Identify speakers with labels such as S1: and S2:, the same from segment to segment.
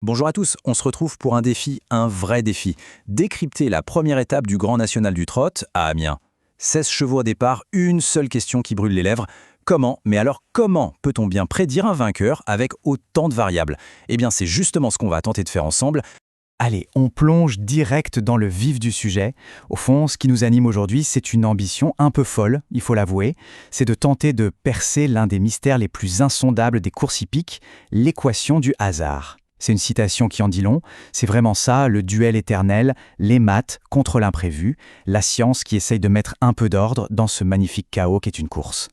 S1: Bonjour à tous, on se retrouve pour un défi, un vrai défi. Décrypter la première étape du Grand National du Trot à Amiens. 16 chevaux au départ, une seule question qui brûle les lèvres. Comment, mais alors comment peut-on bien prédire un vainqueur avec autant de variables? Eh bien c'est justement ce qu'on va tenter de faire ensemble.
S2: Allez, on plonge direct dans le vif du sujet. Au fond, ce qui nous anime aujourd'hui, c'est une ambition un peu folle, il faut l'avouer. C'est de tenter de percer l'un des mystères les plus insondables des courses hippiques, l'équation du hasard. C'est une citation qui en dit long. C'est vraiment ça, le duel éternel, les maths contre l'imprévu, la science qui essaye de mettre un peu d'ordre dans ce magnifique chaos qu'est une course.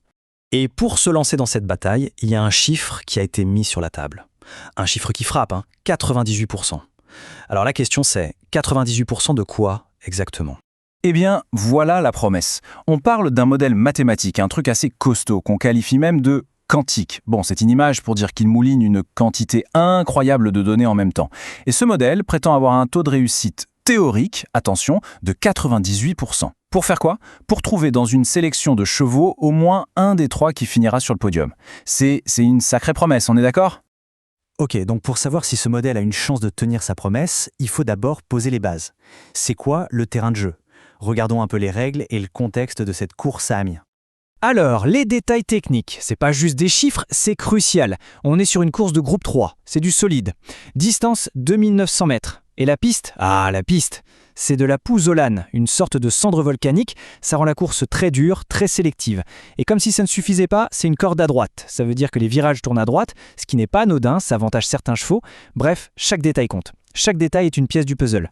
S1: Et pour se lancer dans cette bataille, il y a un chiffre qui a été mis sur la table. Un chiffre qui frappe, 98%. Alors la question c'est, 98% de quoi exactement?
S3: Eh bien, voilà la promesse. On parle d'un modèle mathématique, un truc assez costaud, qu'on qualifie même de quantique. Bon, c'est une image pour dire qu'il mouline une quantité incroyable de données en même temps. Et ce modèle prétend avoir un taux de réussite théorique, attention, de 98%. Pour faire quoi? Pour trouver dans une sélection de chevaux au moins un des trois qui finira sur le podium. C'est une sacrée promesse, on est d'accord?
S2: Ok, donc pour savoir si ce modèle a une chance de tenir sa promesse, il faut d'abord poser les bases. C'est quoi le terrain de jeu? Regardons un peu les règles et le contexte de cette course à Amiens.
S4: Alors, les détails techniques, c'est pas juste des chiffres, c'est crucial. On est sur une course de groupe 3, c'est du solide. Distance 2900 mètres. Et la piste? Ah, la piste, c'est de la pouzzolane, une sorte de cendre volcanique. Ça rend la course très dure, très sélective. Et comme si ça ne suffisait pas, c'est une corde à droite. Ça veut dire que les virages tournent à droite, ce qui n'est pas anodin, ça avantage certains chevaux. Bref, chaque détail compte. Chaque détail est une pièce du puzzle.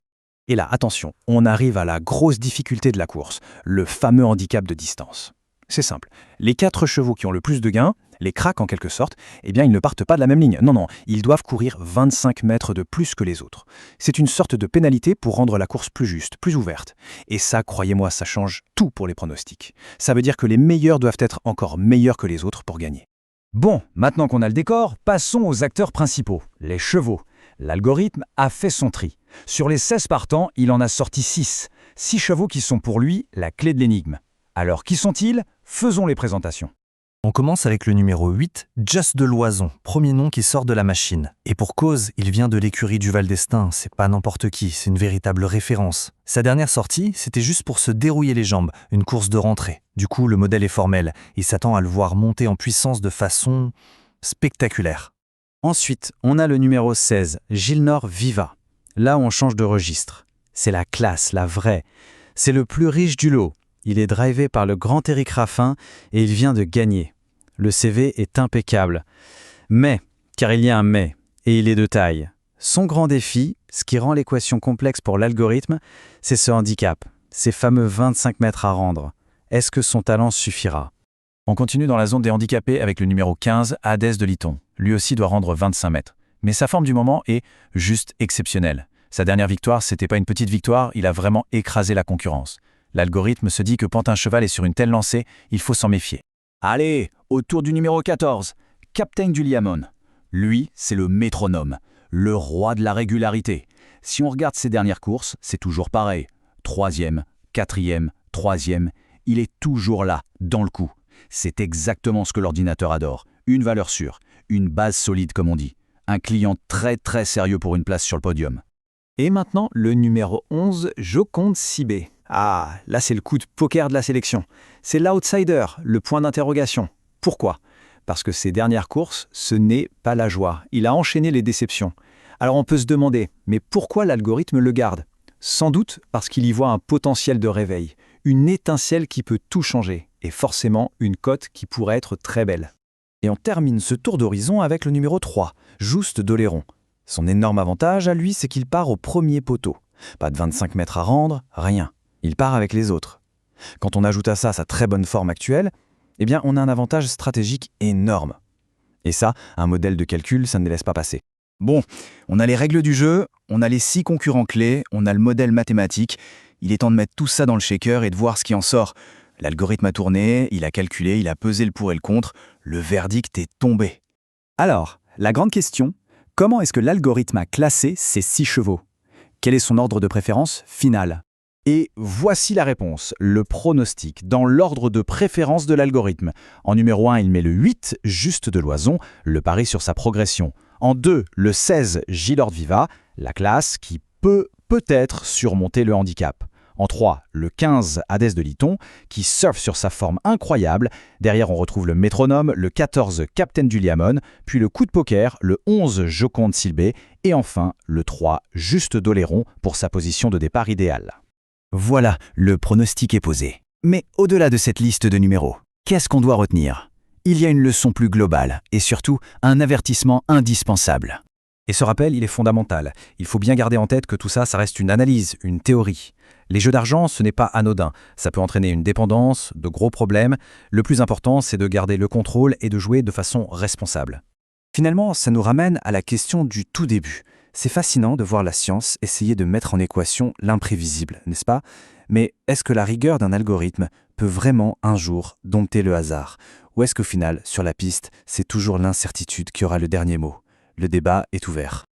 S1: Et là, attention, on arrive à la grosse difficulté de la course, le fameux handicap de distance. C'est simple, les 4 chevaux qui ont le plus de gains, les cracks en quelque sorte, eh bien ils ne partent pas de la même ligne. Non, ils doivent courir 25 mètres de plus que les autres. C'est une sorte de pénalité pour rendre la course plus juste, plus ouverte. Et ça, croyez-moi, ça change tout pour les pronostics. Ça veut dire que les meilleurs doivent être encore meilleurs que les autres pour gagner.
S2: Bon, maintenant qu'on a le décor, passons aux acteurs principaux, les chevaux. L'algorithme a fait son tri. Sur les 16 partants, il en a sorti 6. 6 chevaux qui sont pour lui la clé de l'énigme. Alors qui sont-ils? Faisons les présentations.
S5: On commence avec le numéro 8, Just de Loison, premier nom qui sort de la machine. Et pour cause, il vient de l'écurie du Val d'Estaing, c'est pas n'importe qui, c'est une véritable référence. Sa dernière sortie, c'était juste pour se dérouiller les jambes, une course de rentrée. Du coup, le modèle est formel, il s'attend à le voir monter en puissance de façon spectaculaire.
S2: Ensuite, on a le numéro 16, Gilnor Viva. Là, on change de registre. C'est la classe, la vraie. C'est le plus riche du lot. Il est drivé par le grand Éric Raffin et il vient de gagner. Le CV est impeccable. Mais, car il y a un mais, et il est de taille. Son grand défi, ce qui rend l'équation complexe pour l'algorithme, c'est ce handicap, ces fameux 25 mètres à rendre. Est-ce que son talent suffira?
S3: On continue dans la zone des handicapés avec le numéro 15, Hadès de Liton. Lui aussi doit rendre 25 mètres. Mais sa forme du moment est juste exceptionnelle. Sa dernière victoire, c'était pas une petite victoire, il a vraiment écrasé la concurrence. L'algorithme se dit que quand un cheval est sur une telle lancée, il faut s'en méfier.
S1: Allez, autour du numéro 14, Captain du Liamon. Lui, c'est le métronome, le roi de la régularité. Si on regarde ses dernières courses, c'est toujours pareil. 3e, 4e, 3e, il est toujours là, dans le coup. C'est exactement ce que l'ordinateur adore. Une valeur sûre, une base solide comme on dit. Un client très très sérieux pour une place sur le podium.
S4: Et maintenant, le numéro 11, Joconde Sibé. Ah, là c'est le coup de poker de la sélection. C'est l'outsider, le point d'interrogation. Pourquoi? Parce que ses dernières courses, ce n'est pas la joie. Il a enchaîné les déceptions. Alors on peut se demander, mais pourquoi l'algorithme le garde? Sans doute parce qu'il y voit un potentiel de réveil, une étincelle qui peut tout changer, et forcément une cote qui pourrait être très belle. Et on termine ce tour d'horizon avec le numéro 3, Juste d'Oléron. Son énorme avantage à lui, c'est qu'il part au premier poteau. Pas de 25 mètres à rendre, rien. Il part avec les autres. Quand on ajoute à ça sa très bonne forme actuelle, eh bien on a un avantage stratégique énorme. Et ça, un modèle de calcul, ça ne les laisse pas passer.
S3: Bon, on a les règles du jeu, on a les 6 concurrents clés, on a le modèle mathématique. Il est temps de mettre tout ça dans le shaker et de voir ce qui en sort. L'algorithme a tourné, il a calculé, il a pesé le pour et le contre. Le verdict est tombé.
S2: Alors, la grande question, comment est-ce que l'algorithme a classé ces 6 chevaux? Quel est son ordre de préférence final? Et voici la réponse, le pronostic, dans l'ordre de préférence de l'algorithme. En numéro 1, il met le 8, Juste de Loison, le pari sur sa progression. En 2, le 16, J-Lord Viva, la classe qui peut-être surmonter le handicap. En 3, le 15, Hadès de Lyton, qui surfe sur sa forme incroyable. Derrière, on retrouve le métronome, le 14, Captain du Liamon, puis le coup de poker, le 11, Joconde Silbé, et enfin, le 3, Juste d'Oléron, pour sa position de départ idéale.
S6: Voilà, le pronostic est posé. Mais au-delà de cette liste de numéros, qu'est-ce qu'on doit retenir? Il y a une leçon plus globale, et surtout, un avertissement indispensable.
S1: Et ce rappel, il est fondamental. Il faut bien garder en tête que tout ça, ça reste une analyse, une théorie. Les jeux d'argent, ce n'est pas anodin. Ça peut entraîner une dépendance, de gros problèmes. Le plus important, c'est de garder le contrôle et de jouer de façon responsable.
S2: Finalement, ça nous ramène à la question du tout début. C'est fascinant de voir la science essayer de mettre en équation l'imprévisible, n'est-ce pas? Mais est-ce que la rigueur d'un algorithme peut vraiment un jour dompter le hasard? Ou est-ce qu'au final, sur la piste, c'est toujours l'incertitude qui aura le dernier mot? Le débat est ouvert.